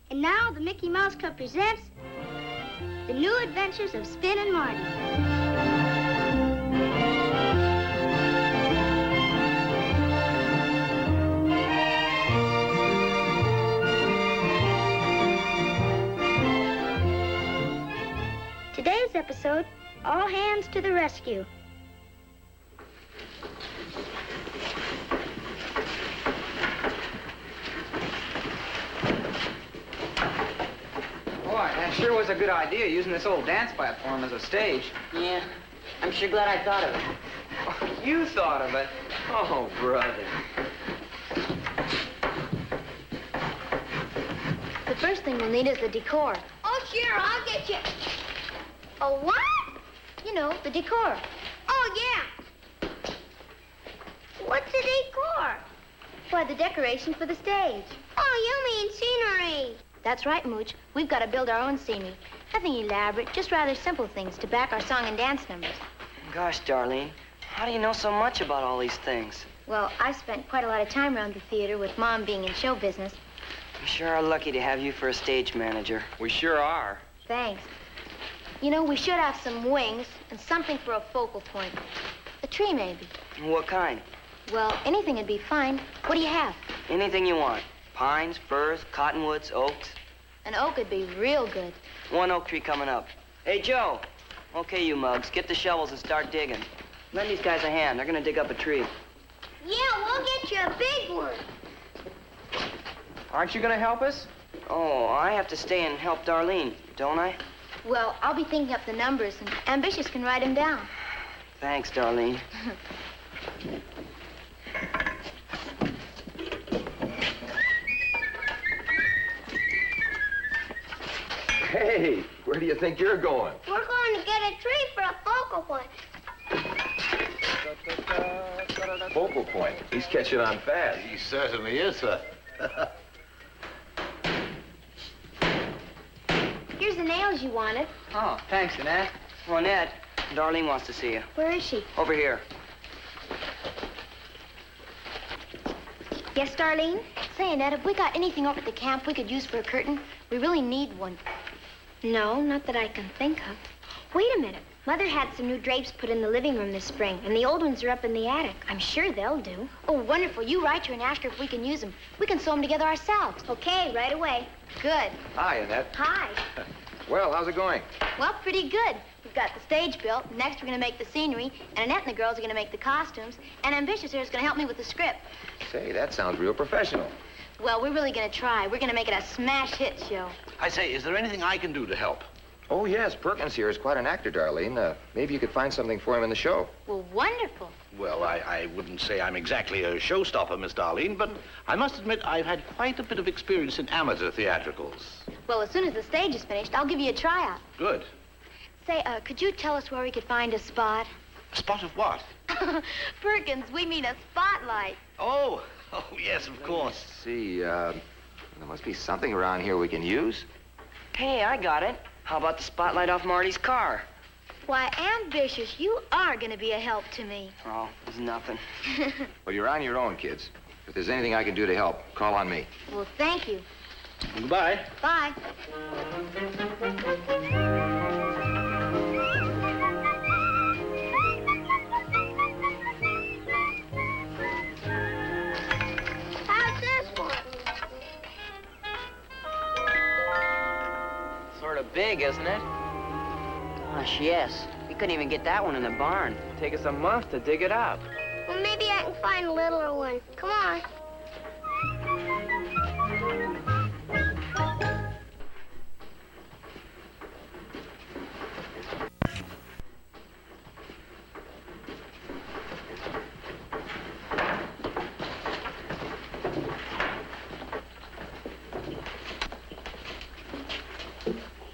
And now the Mickey Mouse Club presents The New Adventures of Spin and Marty. Today's episode, All Hands to the Rescue. That sure was a good idea, using this old dance platform as a stage. Yeah, I'm sure glad I thought of it. Oh, you thought of it? Oh, brother. The first thing we'll need is the decor. Oh, sure, I'll get you. A what? You know, the decor. Oh, yeah. What's a decor? Why, the decoration for the stage. Oh, you mean scenery. That's right, Mooch. We've got to build our own scenery. Nothing elaborate, just rather simple things to back our song and dance numbers. Gosh, Darlene, how do you know so much about all these things? Well, I've spent quite a lot of time around the theater with Mom being in show business. We sure are lucky to have you for a stage manager. We sure are. Thanks. You know, we should have some wings and something for a focal point. A tree, maybe. What kind? Well, anything would be fine. What do you have? Anything you want. Pines, firs, cottonwoods, oaks. An oak would be real good. One oak tree coming up. Hey, Joe. Okay, you mugs, get the shovels and start digging. Lend these guys a hand. They're gonna dig up a tree. Yeah, we'll get you a big one. Aren't you gonna help us? Oh, I have to stay and help Darlene, don't I? Well, I'll be thinking up the numbers, and Ambitious can write them down. Thanks, Darlene. Hey, where do you think you're going? We're going to get a tree for a focal point. Focal point. He's catching on fast. He certainly is, sir. Here's the nails you wanted. Oh, thanks, Annette. Oh, Annette, Darlene wants to see you. Where is she? Over here. Yes, Darlene? Say, Annette, have we got anything over at the camp we could use for a curtain? We really need one. No, not that I can think of. Wait a minute. Mother had some new drapes put in the living room this spring, and the old ones are up in the attic. I'm sure they'll do. Oh, wonderful. You write her and ask her if we can use them. We can sew them together ourselves. Okay, right away. Good. Hi, Annette. Hi. Well, how's it going? Well, pretty good. We've got the stage built. Next, we're going to make the scenery, and Annette and the girls are going to make the costumes, and Ambitious here is going to help me with the script. Say, that sounds real professional. Well, we're really going to try. We're going to make it a smash hit show. I say, is there anything I can do to help? Oh, yes, Perkins here is quite an actor, Darlene. Maybe you could find something for him in the show. Well, wonderful. Well, I wouldn't say I'm exactly a showstopper, Miss Darlene, but I must admit I've had quite a bit of experience in amateur theatricals. Well, as soon as the stage is finished, I'll give you a tryout. Good. Say, could you tell us where we could find a spot? A spot of what? Perkins, we mean a spotlight. Oh, yes, of course. Let's see, there must be something around here we can use. Hey, I got it. How about the spotlight off Marty's car? Why, Ambitious, you are going to be a help to me. Oh, it's nothing. Well, you're on your own, kids. If there's anything I can do to help, call on me. Well, thank you. Goodbye. Bye. How's this one? Sort of big, isn't it? Gosh, yes. We couldn't even get that one in the barn. Take us a month to dig it up. Well, maybe I can find a littler one. Come on.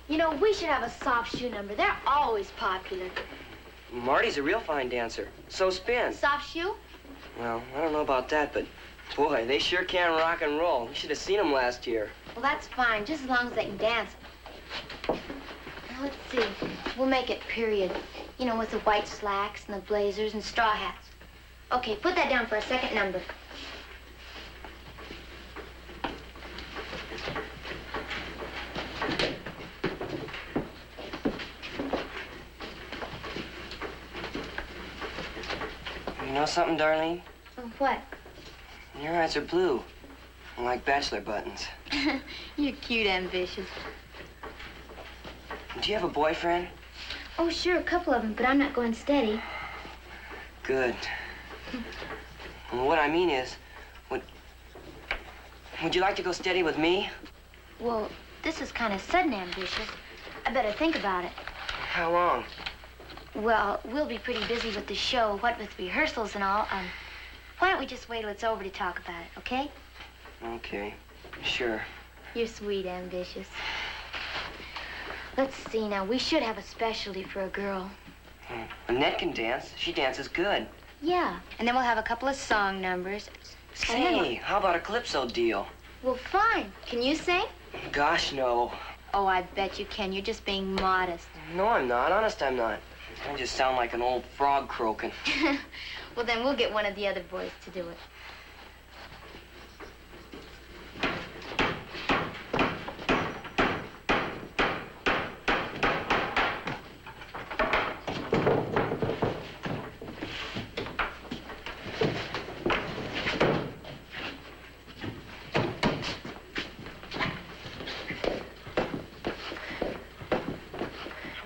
You know, we should have a soft shoe number. They're always popular. Marty's a real fine dancer. So spin. Soft shoe? Well, I don't know about that, but boy, they sure can rock and roll. You should have seen them last year. Well, that's fine, just as long as they can dance. Now, let's see. We'll make it period. You know, with the white slacks and the blazers and straw hats. Okay, put that down for a second number. know something, Darlene? Oh, what? Your eyes are blue, like bachelor buttons. You're cute, ambitious. Do you have a boyfriend? Oh, sure, a couple of them, but I'm not going steady. Good. Well, what I mean is, would you like to go steady with me? Well, this is kind of sudden, ambitious. I better think about it. How long? Well, we'll be pretty busy with the show, what with rehearsals and all. Why don't we just wait till it's over to talk about it, okay? Okay, sure. You're sweet, ambitious. Let's see now. We should have a specialty for a girl. Annette can dance. She dances good. Yeah, and then we'll have a couple of song numbers. Say, how about a calypso deal? Well, fine. Can you sing? Gosh, no. Oh, I bet you can. You're just being modest. No, I'm not. Honest, I'm not. I just sound like an old frog croaking. Well, then we'll get one of the other boys to do it.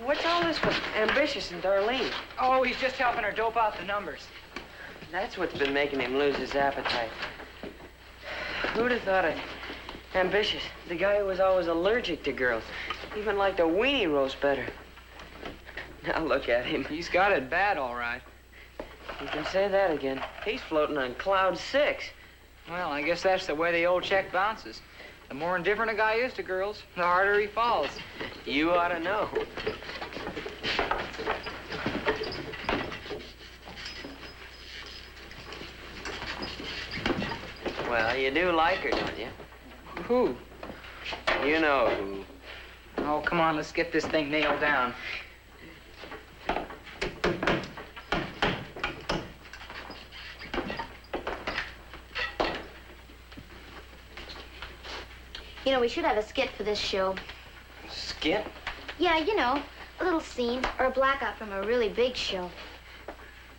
What's all this with Ambitious and Darlene? Oh, he's just helping her dope out the numbers. That's what's been making him lose his appetite. Who'd have thought it? Ambitious, the guy who was always allergic to girls. Even liked a weenie roast better. Now look at him. He's got it bad, all right. You can say that again. He's floating on cloud 6. Well, I guess that's the way the old check bounces. The more indifferent a guy is to girls, the harder he falls. You ought to know. Well, you do like her, don't you? Who? You know who. Oh, come on, let's get this thing nailed down. You know, we should have a skit for this show. Skit? Yeah, you know, a little scene or a blackout from a really big show.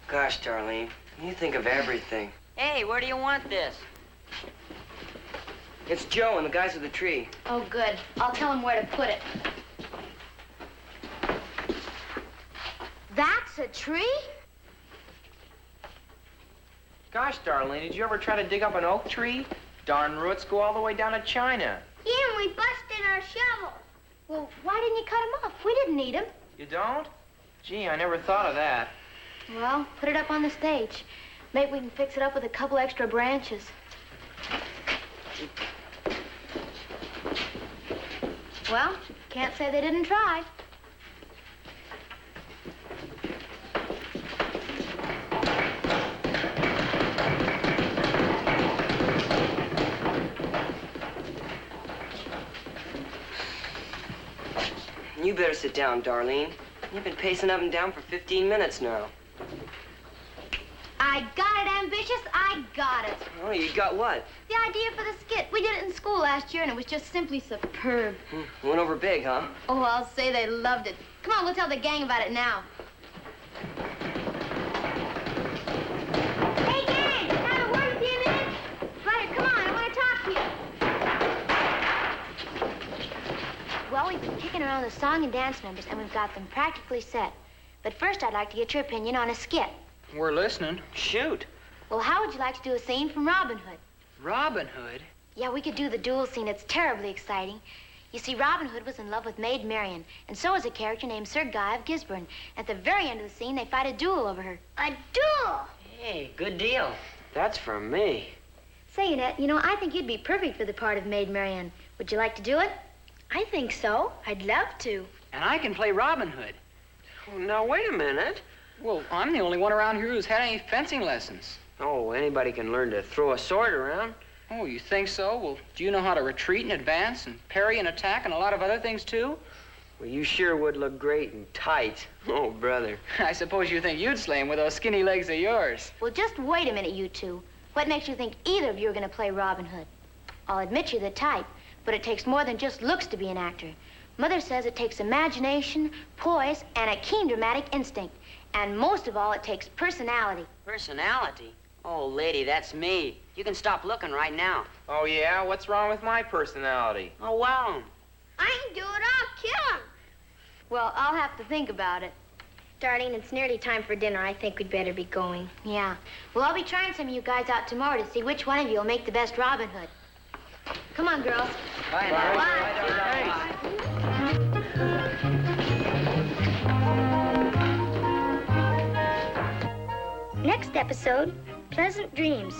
Gosh, Darlene, you think of everything. Hey, where do you want this? It's Joe and the guys with the tree. Oh, good. I'll tell him where to put it. That's a tree? Gosh, Darlene, did you ever try to dig up an oak tree? Darn roots go all the way down to China. Yeah, and we busted our shovel. Well, why didn't you cut him off? We didn't need him. You don't? Gee, I never thought of that. Well, put it up on the stage. Maybe we can fix it up with a couple extra branches. Well, can't say they didn't try. You better sit down, Darlene. You've been pacing up and down for 15 minutes now. I got it, ambitious. I got it. Oh, you got what? The idea for the skit. We did it in school last year, and it was just simply superb. Went over big, huh? Oh, I'll say they loved it. Come on, we'll tell the gang about it now. Hey, gang! Can I have a word with you a minute? Ryder, come on. I want to talk to you. Well, we've been kicking around the song and dance numbers, and we've got them practically set. But first, I'd like to get your opinion on a skit. We're listening. Shoot. Well, how would you like to do a scene from Robin Hood? Robin Hood? Yeah, we could do the duel scene. It's terribly exciting. You see, Robin Hood was in love with Maid Marian, and so is a character named Sir Guy of Gisborne. At the very end of the scene, they fight a duel over her. A duel! Hey, good deal. That's for me. Say, Annette, you know, I think you'd be perfect for the part of Maid Marian. Would you like to do it? I think so. I'd love to. And I can play Robin Hood. Now, wait a minute. Well, I'm the only one around here who's had any fencing lessons. Oh, anybody can learn to throw a sword around. Oh, you think so? Well, do you know how to retreat and advance and parry and attack and a lot of other things, too? Well, you sure would look great in tights. Oh, brother. I suppose you think you'd slay him with those skinny legs of yours. Well, just wait a minute, you two. What makes you think either of you are going to play Robin Hood? I'll admit you're the type, but it takes more than just looks to be an actor. Mother says it takes imagination, poise, and a keen dramatic instinct. And most of all, it takes personality. Personality? Oh, lady, that's me. You can stop looking right now. Oh, yeah? What's wrong with my personality? Oh, wow. I can do it. I'll kill him. Well, I'll have to think about it. Darlene, it's nearly time for dinner. I think we'd better be going. Yeah. Well, I'll be trying some of you guys out tomorrow to see which one of you will make the best Robin Hood. Come on, girls. Bye, Next episode, Pleasant Dreams.